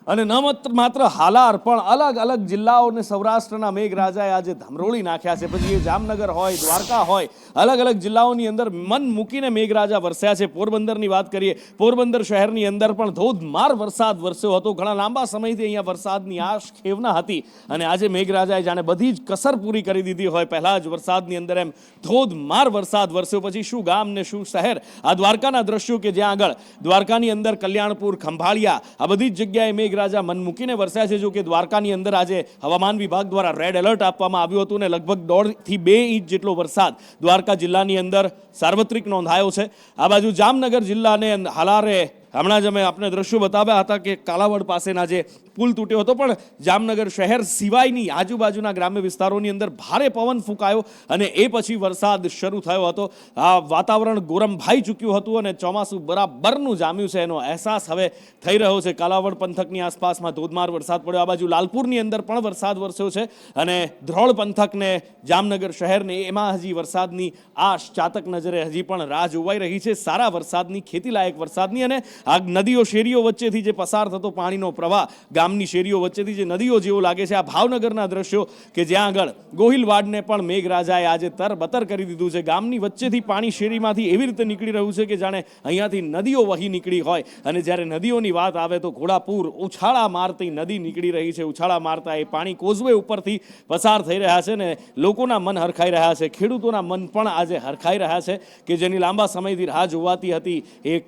અને ન માત્ર હાલાર પણ અલગ અલગ જિલ્લાઓને સૌરાષ્ટ્રના મેઘરાજાએ આજે ધમરોળી નાખ્યા છે। પછી એ જામનગર હોય, દ્વારકા હોય, અલગ અલગ જિલ્લાઓની અંદર મન મૂકીને મેઘરાજા વરસ્યા છે। પોરબંદરની વાત કરીએ, પોરબંદર શહેરની અંદર પણ ધોધમાર વરસાદ વરસ્યો હતો। ઘણા લાંબા સમયથી અહીંયા વરસાદની આશ ખેવના હતી અને આજે મેઘરાજાએ જાણે બધી જ કસર પૂરી કરી દીધી હોય। પહેલા જ વરસાદની અંદર એમ ધોધમાર વરસાદ વરસ્યો, પછી શું ગામ ને શું શહેર। આ દ્વારકાના દ્રશ્યો કે જ્યાં આગળ દ્વારકાની અંદર કલ્યાણપુર, ખંભાળિયા, આ બધી જ જગ્યાએ મેઘરાજા મન મૂકીને વરસ્યા છે। જો કે દ્વારકાની અંદર આજે હવામાન વિભાગ દ્વારા રેડ એલર્ટ આપવામાં આવ્યું હતું અને લગભગ 1.5 થી 2 ઇંચ જેટલો વરસાદ દ્વારકા જિલ્લાની અંદર સાર્વત્રિક નોંધાયો છે। આ બાજુ જામનગર જિલ્લાને હાલારે હમણાં જ અમે આપણે દ્રશ્યો બતાવ્યા હતા કે કાલાવડ પાસેના જે પુલ તૂટ્યો હતો, પણ જામનગર શહેર સિવાયની આજુબાજુના ગ્રામ્ય વિસ્તારોની અંદર ભારે પવન ફૂંકાયો અને એ પછી વરસાદ શરૂ થયો હતો। આ વાતાવરણ ગોરમભાઈ ચૂક્યું હતું અને ચોમાસું બરાબરનું જામ્યું છે એનો અહેસાસ હવે થઈ રહ્યો છે। કાલાવડ પંથકની આસપાસમાં ધોધમાર વરસાદ પડ્યો। આ બાજુ લાલપુરની અંદર પણ વરસાદ વરસ્યો છે અને ધ્રોળ પંથકને, જામનગર શહેરને એમાં હજી વરસાદની આશ ચાતક નજરે હજી પણ રાહ જોવાઈ રહી છે, સારા વરસાદની, ખેતીલાયક વરસાદની। અને આ નદીઓ શેરીઓ વચ્ચેથી જે પસાર થતો પાણીનો પ્રવાહ, ગામની શેરીઓ વચ્ચેથી જે નદીઓ જેવો લાગે છે। આ ભાવનગરના દ્રશ્યો કે જ્યાં આગળ ગોહિલવાડને પણ મેઘરાજાએ આજે તરબતર કરી દીધું છે। ગામની વચ્ચેથી પાણી શેરીમાંથી એવી રીતે નીકળી રહ્યું છે કે જાણે અહીંયાથી નદીઓ વહી નીકળી હોય। અને જ્યારે નદીઓની વાત આવે તો ઘોડાપુર ઉછાળા મારતી નદી નીકળી રહી છે। ઉછાળા મારતા એ પાણી કોઝવે ઉપરથી પસાર થઈ રહ્યા છે ને લોકોના મન હરખાઈ રહ્યા છે, ખેડૂતોના મન પણ આજે હરખાઈ રહ્યા છે કે જેની લાંબા સમયથી રાહ જોવાતી હતી એ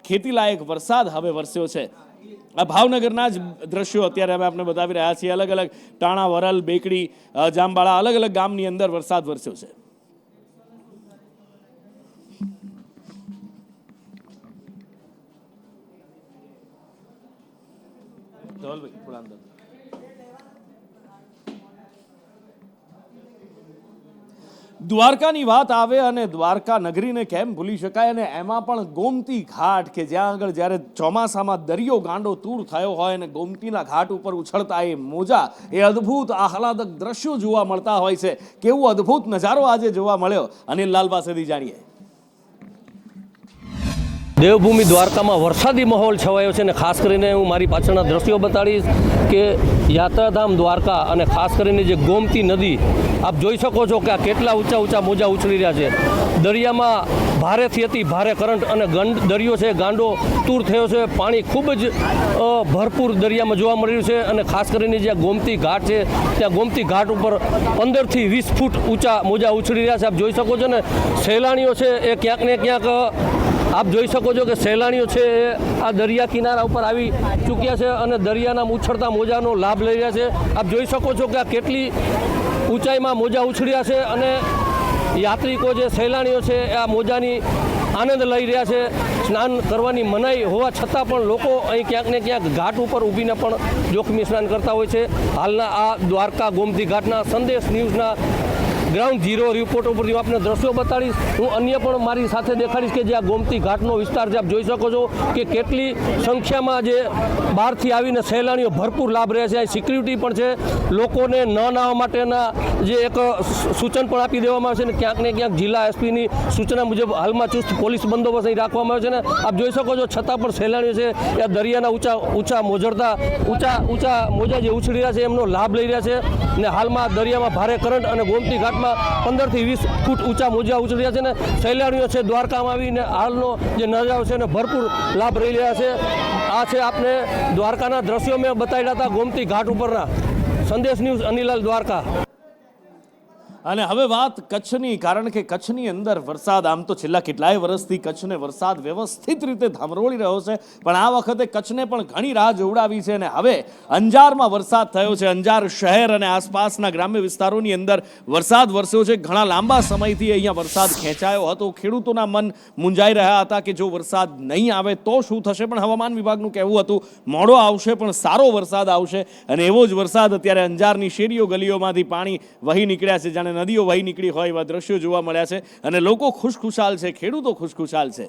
ખેતીલાયક વરસાદ હવે વરસ્યો છે। આ ભાવનગરના જ દ્રશ્યો અત્યારે અમે આપણે બતાવી રહ્યા છીએ। અલગ અલગ ટાણા, વરલ, બેકડી, જામબાળા, અલગ અલગ ગામની અંદર વરસાદ વરસ્યો છે। દ્વારકાની વાત આવે અને દ્વારકા નગરીને કેમ ભૂલી શકાય, અને એમાં પણ ગોમતી ઘાટ કે જ્યાં આગળ જ્યારે ચોમાસામાં દરિયો ગાંડો તૂર થયો હોય અને ગોમતીના ઘાટ ઉપર ઉછળતા એ મોજા, એ અદ્ભુત આહલાદક દ્રશ્યો જોવા મળતા હોય છે। કેવો અદ્ભુત નજારો આજે જોવા મળ્યો, અનિલ લાલ પાસેથી જાણીએ। દેવભૂમિ દ્વારકામાં વરસાદી માહોલ છવાયો છે અને ખાસ કરીને હું મારી પાછળના દ્રશ્યો બતાડીશ કે યાત્રાધામ દ્વારકા અને ખાસ કરીને જે ગોમતી નદી આપ જોઈ શકો છો કે આ કેટલા ઊંચા ઊંચા મોજા ઉછળી રહ્યા છે। દરિયામાં ભારેથી અતિ ભારે કરંટ અને દરિયો છે ગાંડો તૂર થયો છે। પાણી ખૂબ જ ભરપૂર દરિયામાં જોવા મળી રહ્યું છે અને ખાસ કરીને જ્યાં ગોમતી ઘાટ છે ત્યાં ગોમતી ઘાટ ઉપર 15 થી 20 ફૂટ ઊંચા મોજા ઉછળી રહ્યા છે। આપ જોઈ શકો છો ને સહેલાણીઓ છે એ ક્યાંક ને ક્યાંક આપ જોઈ શકો છો કે સહેલાણીઓ છે એ આ દરિયા કિનારા ઉપર આવી ચૂક્યા છે અને દરિયાના ઉછળતા મોજાનો લાભ લઈ રહ્યા છે। આપ જોઈ શકો છો કે આ કેટલી ઊંચાઈમાં મોજા ઉછળ્યા છે અને યાત્રિકો જે સહેલાણીઓ છે આ મોજાની આનંદ લઈ રહ્યા છે। સ્નાન કરવાની મનાઈ હોવા છતાં પણ લોકો અહીં ક્યાંક ને ક્યાંક ઘાટ ઉપર ઊભીને પણ જોખમી સ્નાન કરતા હોય છે। હાલના આ દ્વારકા ગોમતી ઘાટના સંદેશ ન્યૂઝના ગ્રાઉન્ડ ઝીરો રિપોર્ટ ઉપરથી આપને દ્રશ્યો બતાડીશ। હું અન્ય પણ મારી સાથે દેખાડીશ કે જે આ ગોમતી ઘાટનો વિસ્તાર છે આપ જોઈ શકો છો કે કેટલી સંખ્યામાં જે બહારથી આવીને સહેલાણીઓ ભરપૂર લાભ રહે છે। સિક્યુરિટી પણ છે, લોકોને ન નાહવા માટેના જે એક સૂચન પણ આપી દેવામાં આવે છે અને ક્યાંક ને ક્યાંક જિલ્લા એસપીની સૂચના મુજબ હાલમાં ચુસ્ત પોલીસ બંદોબસ્ત અહીં રાખવામાં આવે છે ને આપ જોઈ શકો છો છતાં પણ સહેલાણીઓ છે એ દરિયાના ઊંચા મોજા જે ઉછળી રહ્યા છે એમનો લાભ લઈ રહ્યા છે અને હાલમાં દરિયામાં ભારે કરંટ અને ગોમતી ઘાટમાં 15 થી 20 ફૂટ ઊંચા મોજા ઉછળી રહ્યા છે ને સહેલાણીઓ છે દ્વારકામાં આવીને હાલનો જે નજારો છે એને ભરપૂર લાભ લઈ રહ્યા છે। આ છે આપને દ્વારકાના દ્રશ્યો મેં બતાવ્યા હતા ગોમતી ઘાટ ઉપરના। સંદેશ ન્યૂઝ, અનિલાલ, દ્વારકા। અને હવે વાત કચ્છની, કારણ કે કચ્છની અંદર વરસાદ આમ તો છેલ્લા કેટલાય વર્ષથી કચ્છને વરસાદ વ્યવસ્થિત રીતે ધમરોળી રહ્યો છે, પણ આ વખતે કચ્છને પણ ઘણી રાહ જોવડાવી છે અને હવે અંજારમાં વરસાદ થયો છે। અંજાર શહેર અને આસપાસના ગ્રામ્ય વિસ્તારોની અંદર વરસાદ વરસ્યો છે। ઘણા લાંબા સમયથી અહીંયા વરસાદ ખેંચાયો હતો। ખેડૂતોના મન મૂંઝાઈ રહ્યા હતા કે જો વરસાદ નહીં આવે તો શું થશે, પણ હવામાન વિભાગનું કહેવું હતું મોડો આવશે પણ સારો વરસાદ આવશે અને એવો જ વરસાદ અત્યારે અંજારની શેરીઓ ગલીઓમાંથી પાણી વહી નીકળ્યા છે, જાણે નદીઓ વહી નીકળી હોય એવા દ્રશ્યો જોવા મળ્યા છે અને લોકો ખુશખુશાલ છે, ખેડૂતો ખુશખુશાલ છે।